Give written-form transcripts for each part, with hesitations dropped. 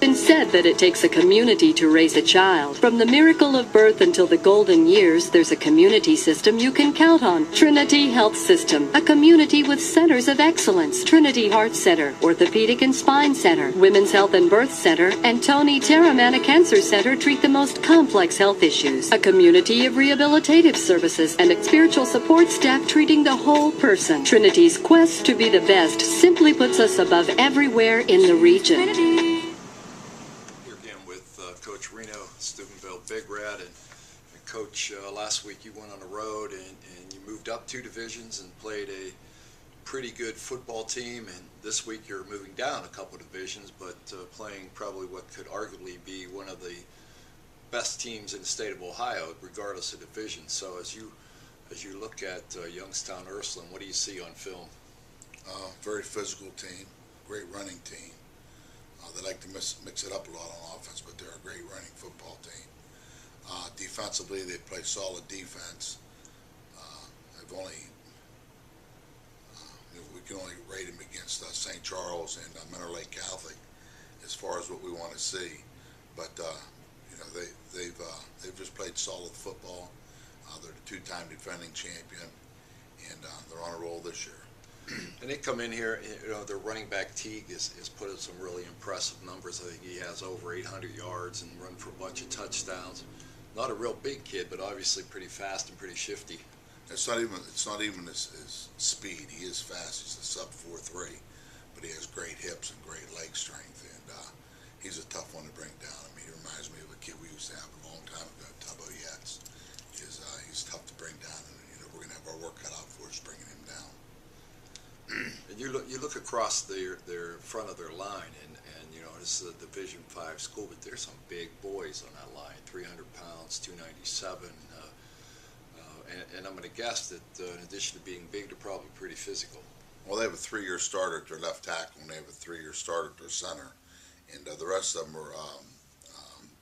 It's been said that it takes a community to raise a child. From the miracle of birth until the golden years, there's a community system you can count on. Trinity Health System, a community with centers of excellence. Trinity Heart Center, Orthopedic and Spine Center, Women's Health and Birth Center, and Tony Terramana Cancer Center treat the most complex health issues. A community of rehabilitative services and a spiritual support staff treating the whole person. Trinity's quest to be the best simply puts us above everywhere in the region. Trinity. Coach Reno, Steubenville Big Red, and Coach, last week you went on the road and you moved up 2 divisions and played a pretty good football team, and this week you're moving down a couple divisions, but playing probably what could arguably be one of the best teams in the state of Ohio, regardless of division. So as you look at Youngstown Ursuline, what do you see on film? Very physical team, great running team. They like to mix it up a lot on offense, but they're a great running football team. Defensively, they play solid defense. We can only rate them against St. Charles and Mentor Lake Catholic as far as what we want to see. But they've just played solid football. They're the 2-time defending champion, and they're on a roll this year. And they come in here, their running back Teague has put up some really impressive numbers. I think he has over 800 yards and run for a bunch of touchdowns. Not a real big kid, but obviously pretty fast and pretty shifty. It's not even his speed. He is fast. He's a sub 4.3, but he has great hips and great leg strength, and he's a tough one to bring down. I mean, he reminds me of a kid we used to have a long time ago, Tubbo Yates. He's tough to bring down, and we're going to have our work cut out for us bringing him down. And you look across their front of their line, and this is a Division 5 school, but there's some big boys on that line, 300 pounds, 297, and I'm going to guess that in addition to being big, they're probably pretty physical. Well, they have a 3-year starter at their left tackle, and they have a 3-year starter at their center, and the rest of them are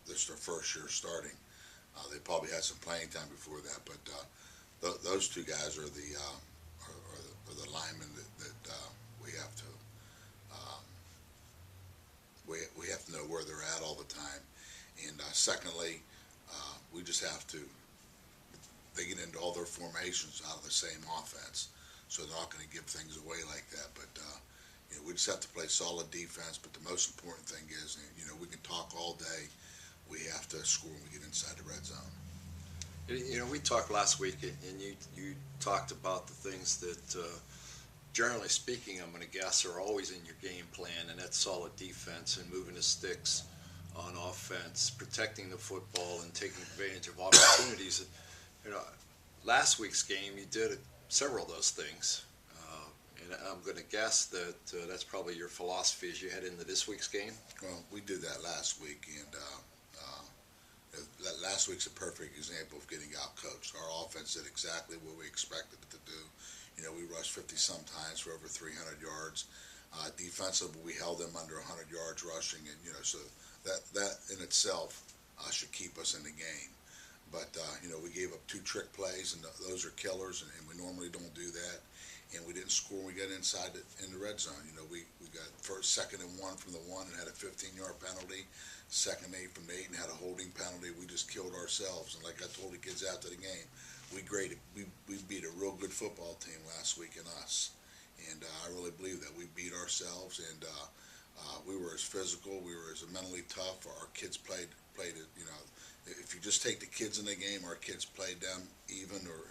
this is their first year starting. They probably had some playing time before that, but those 2 guys are the linemen that we have to we have to know where they're at all the time. And secondly, we just have to. They get into all their formations out of the same offense, so they're not going to give things away like that. But we just have to play solid defense. But the most important thing is, we can talk all day. We have to score when we get inside the red zone. We talked last week, and you talked about the things that, generally speaking, I'm going to guess are always in your game plan, and that's solid defense and moving the sticks on offense, protecting the football, and taking advantage of opportunities. Last week's game, you did several of those things, and I'm going to guess that that's probably your philosophy as you head into this week's game. Well, we did that last week, and last week's a perfect example of getting out-coached. Our offense did exactly what we expected it to do. We rushed 50-some times for over 300 yards. Defensively, we held them under 100 yards rushing, and so that in itself should keep us in the game. But we gave up 2 trick plays, and those are killers, and we normally don't do that. And we didn't score when we got inside in the red zone. We got second and 1 from the 1 and had a 15-yard penalty. Second and 8 from the 8 and had a holding penalty. We just killed ourselves. And like I told the kids after the game, we beat a real good football team last week in us. And I really believe that we beat ourselves, and we were as physical, we were as mentally tough. Our kids played it. If you just take the kids in the game, our kids played them even or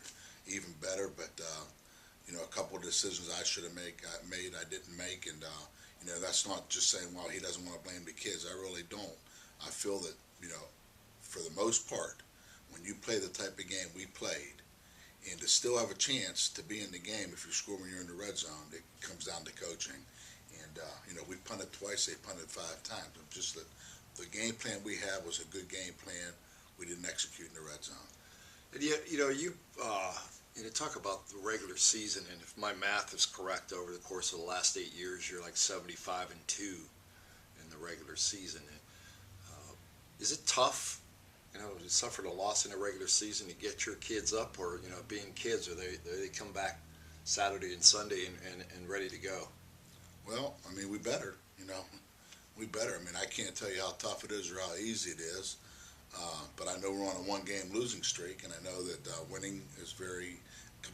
even better. But a couple of decisions I should have made, I didn't make, and that's not just saying, well, he doesn't want to blame the kids. I really don't. I feel that for the most part, when you play the type of game we played, and to still have a chance to be in the game if you score when you're in the red zone, it comes down to coaching. And we punted twice, they punted 5 times. Just that the game plan we had was a good game plan. We didn't execute in the red zone. And yet, you talk about the regular season, and if my math is correct, over the course of the last 8 years, you're like 75-2 in the regular season. Is it tough, to suffer a loss in the regular season to get your kids up, or being kids, or they come back Saturday and Sunday and ready to go? Well, we better. We better. I mean, I can't tell you how tough it is or how easy it is, but I know we're on a one-game losing streak, and I know that winning is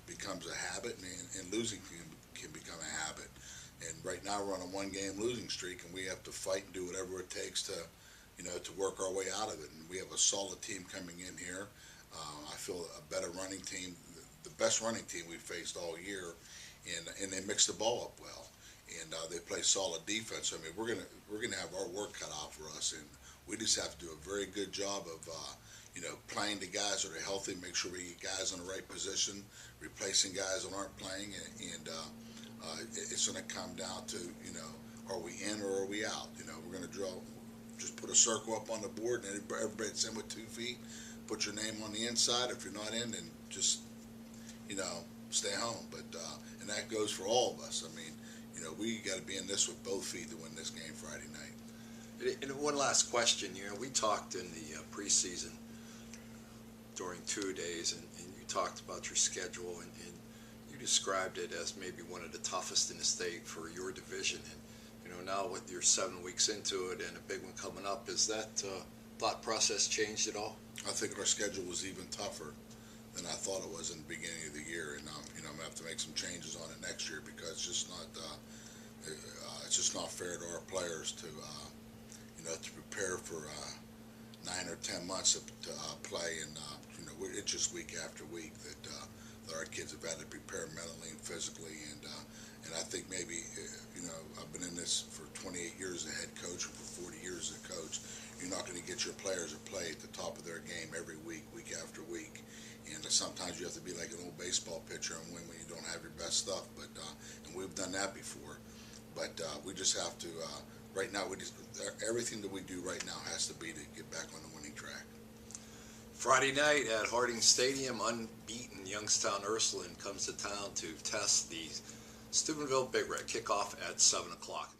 becomes a habit, and losing can become a habit. And right now we're on a one-game losing streak, and we have to fight and do whatever it takes to, to work our way out of it. And we have a solid team coming in here. I feel a better running team, the best running team we've faced all year, and they mix the ball up well. And they play solid defense. I mean, we're gonna have our work cut out for us, and we just have to do a very good job of playing the guys that are healthy, make sure we get guys in the right position, replacing guys that aren't playing, and it's going to come down to are we in or are we out? We're going to just put a circle up on the board, and everybody's in with 2 feet. Put your name on the inside. If you're not in, then just stay home. But and that goes for all of us. I mean, we got to be in this with both feet to win this game Friday night. And one last question. We talked in the preseason during 2 days, and you talked about your schedule, and you described it as maybe one of the toughest in the state for your division. And now with your 7 weeks into it and a big one coming up, is that thought process changed at all? I think our schedule was even tougher than I thought it was in the beginning of the year, and I'm gonna have to make some changes on it next year because it's just not fair to our players to to prepare for 9 or 10 months to play, and it's just week after week that our kids have had to prepare mentally and physically, and I think maybe I've been in this for 28 years as a head coach and for 40 years as a coach. You're not going to get your players to play at the top of their game every week, week after week. And sometimes you have to be like an old baseball pitcher and win when you don't have your best stuff. But and we've done that before. But we just have to. Right now, everything that we do right now has to be to get back on the winning track. Friday night at Harding Stadium, unbeaten Youngstown Ursuline comes to town to test the Steubenville Big Red. Kickoff at 7 o'clock.